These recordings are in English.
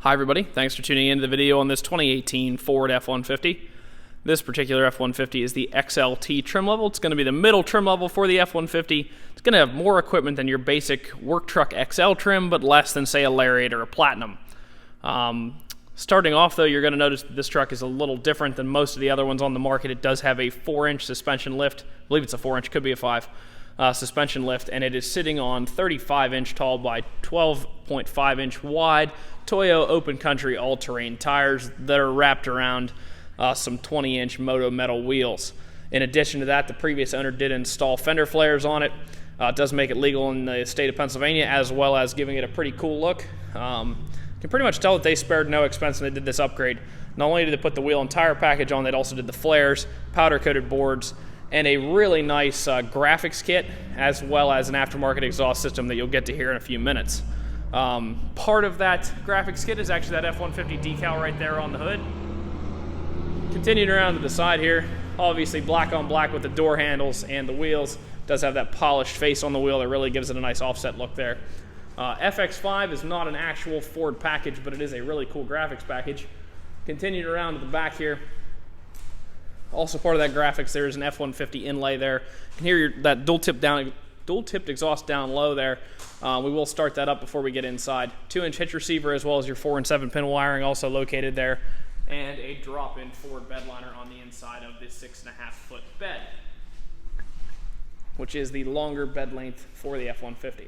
Hi everybody, thanks for tuning into the video on this 2018 Ford F-150. This particular F-150 is the XLT trim level. It's going to be the middle trim level for the F-150. It's going to have more equipment than your basic work truck XL trim, but less than, say, a Lariat or a Platinum. Starting off, though, you're going to notice that this truck is a little different than most of the other ones on the market. It does have a 4-inch suspension lift. I believe it's a 4-inch, could be a 5. Suspension lift, and it is sitting on 35-inch tall by 12.5-inch wide Toyo Open Country all-terrain tires that are wrapped around some 20-inch Moto metal wheels. In addition to that, the previous owner did install fender flares on it. It does make it legal in the state of Pennsylvania, as well as giving it a pretty cool look. You can pretty much tell that they spared no expense when they did this upgrade. Not only did they put the wheel and tire package on, they also did the flares, powder-coated boards, and a really nice graphics kit, as well as an aftermarket exhaust system that you'll get to hear in a few minutes. Part of that graphics kit is actually that F-150 decal right there on the hood. Continuing around to the side here, obviously black on black with the door handles and the wheels. Does have that polished face on the wheel that really gives it a nice offset look there. FX5 is not an actual Ford package, but it is a really cool graphics package. Continuing around to the back here, also part of that graphics, there is an F-150 inlay there. You can hear that dual-tipped exhaust down low there. We will start that up before we get inside. 2-inch hitch receiver, as well as your 4- and 7-pin wiring also located there. And a drop-in Ford bed liner on the inside of this 6.5-foot bed, which is the longer bed length for the F-150.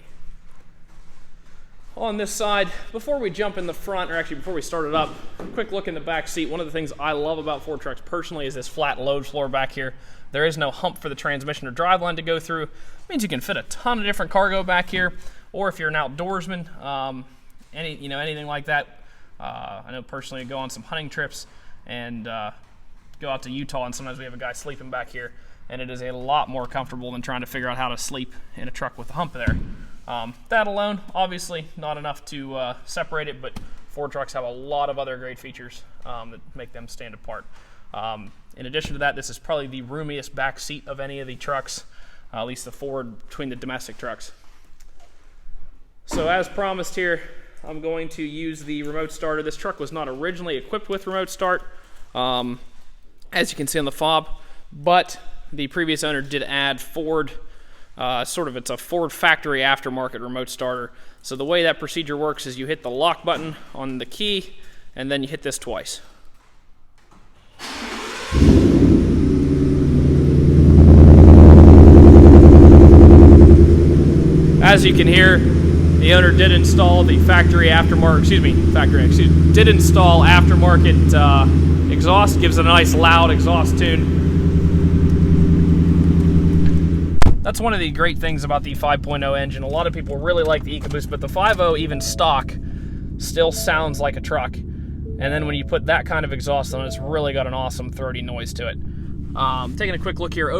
On this side, before we jump in the front, or actually before we start it up, a quick look in the back seat. One of the things I love about Ford trucks personally is this flat load floor back here. There is no hump for the transmission or driveline to go through. It means you can fit a ton of different cargo back here, or if you're an outdoorsman, anything like that. I know personally I go on some hunting trips and go out to Utah, and sometimes we have a guy sleeping back here, and it is a lot more comfortable than trying to figure out how to sleep in a truck with a hump there. That alone, obviously not enough to separate it, but Ford trucks have a lot of other great features that make them stand apart. In addition to that, this is probably the roomiest back seat of any of the trucks, at least the Ford between the domestic trucks. So as promised here, I'm going to use the remote starter. This truck was not originally equipped with remote start, as you can see on the fob, but the previous owner did add Ford. It's a Ford factory aftermarket remote starter. So the way that procedure works is you hit the lock button on the key, and then you hit this twice. As you can hear, the owner did install the factory aftermarket, did install aftermarket exhaust. Gives it a nice loud exhaust tune. That's one of the great things about the 5.0 engine. A lot of people really like the EcoBoost, but the 5.0, even stock, still sounds like a truck. And then when you put that kind of exhaust on it, it's really got an awesome throaty noise to it. Taking a quick look here,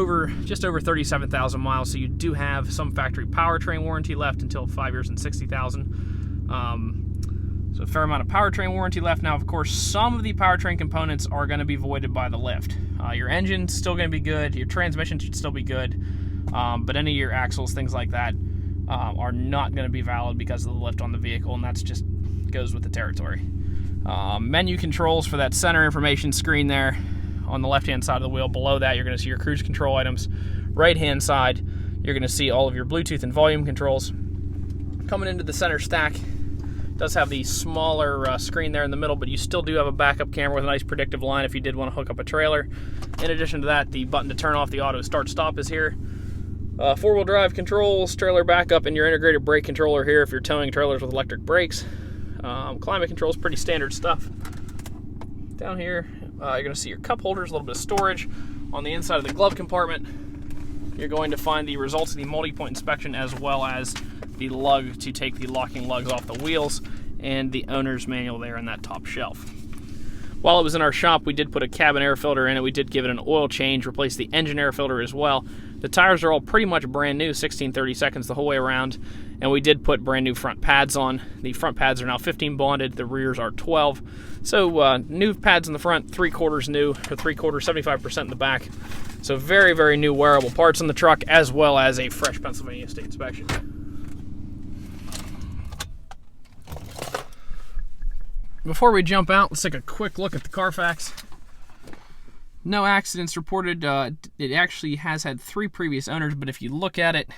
just over 37,000 miles, so you do have some factory powertrain warranty left until 5 years and 60,000. So a fair amount of powertrain warranty left. Now, of course, some of the powertrain components are going to be voided by the lift. Your engine's still going to be good, your transmission should still be good. But any of your axles, things like that, are not going to be valid because of the lift on the vehicle, and that's just goes with the territory. Menu controls for that center information screen there on the left-hand side of the wheel. Below that, you're going to see your cruise control items. Right-hand side, you're going to see all of your Bluetooth and volume controls. Coming into the center stack, does have the smaller screen there in the middle, but you still do have a backup camera with a nice predictive line if you did want to hook up a trailer. In addition to that, the button to turn off the auto start-stop is here. 4-wheel drive controls, trailer backup, and your integrated brake controller here if you're towing trailers with electric brakes. Climate control is pretty standard stuff. Down here, you're going to see your cup holders, a little bit of storage. On the inside of the glove compartment, you're going to find the results of the multi-point inspection, as well as the lug to take the locking lugs off the wheels, and the owner's manual there in that top shelf. While it was in our shop, we did put a cabin air filter in it. We did give it an oil change, replace the engine air filter as well. The tires are all pretty much brand new, 16/30 seconds the whole way around, and we did put brand new front pads on. The front pads are now 15 bonded, the rears are 12. So new pads in the front, 3/4 new, or 3/4, 75% in the back. So very, very new wearable parts on the truck, as well as a fresh Pennsylvania state inspection. Before we jump out, let's take a quick look at the CarFax. No accidents reported. It actually has had 3 previous owners, but if you look at it,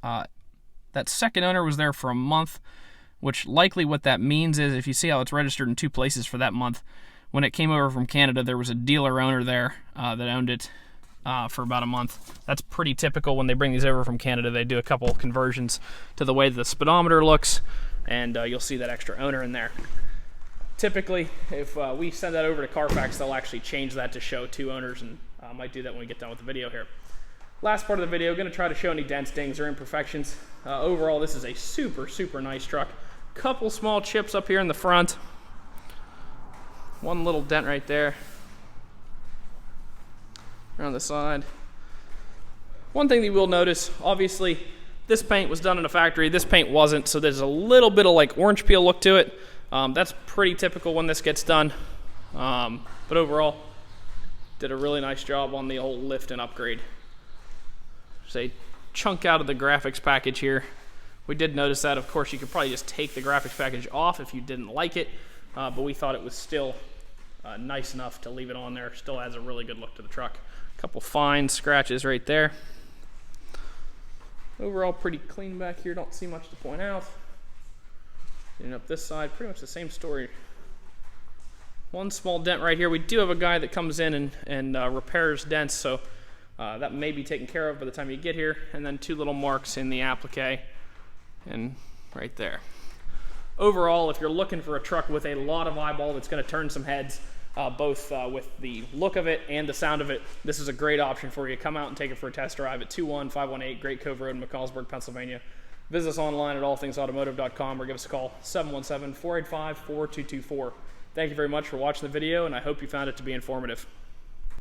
that second owner was there for a month, which likely what that means is, if you see how it's registered in 2 places for that month, when it came over from Canada, there was a dealer owner there that owned it for about a month. That's pretty typical when they bring these over from Canada. They do a couple conversions to the way the speedometer looks, and you'll see that extra owner in there. Typically, if we send that over to CarFax, they'll actually change that to show 2 owners, and I might do that when we get done with the video here. Last part of the video, going to try to show any dents, dings, or imperfections. Overall, this is a super, super nice truck. Couple small chips up here in the front. One little dent right there. Around the side. One thing that you will notice, obviously, this paint was done in a factory. This paint wasn't, so there's a little bit of like orange peel look to it. That's pretty typical when this gets done. But overall, did a really nice job on the whole lift and upgrade. There's a chunk out of the graphics package here. We did notice that. Of course, you could probably just take the graphics package off if you didn't like it, but we thought it was still nice enough to leave it on there. Still adds a really good look to the truck. A couple fine scratches right there. Overall, pretty clean back here. Don't see much to point out. And up this side, pretty much the same story. One small dent right here. We do have a guy that comes in and repairs dents, so that may be taken care of by the time you get here. And then 2 little marks in the applique and right there. Overall, if you're looking for a truck with a lot of eyeball that's going to turn some heads, both with the look of it and the sound of it, this is a great option for you. Come out and take it for a test drive at 21518 Great Cove Road in McCallsburg, Pennsylvania. Visit us online at allthingsautomotive.com or give us a call, 717-485-4224. Thank you very much for watching the video, and I hope you found it to be informative.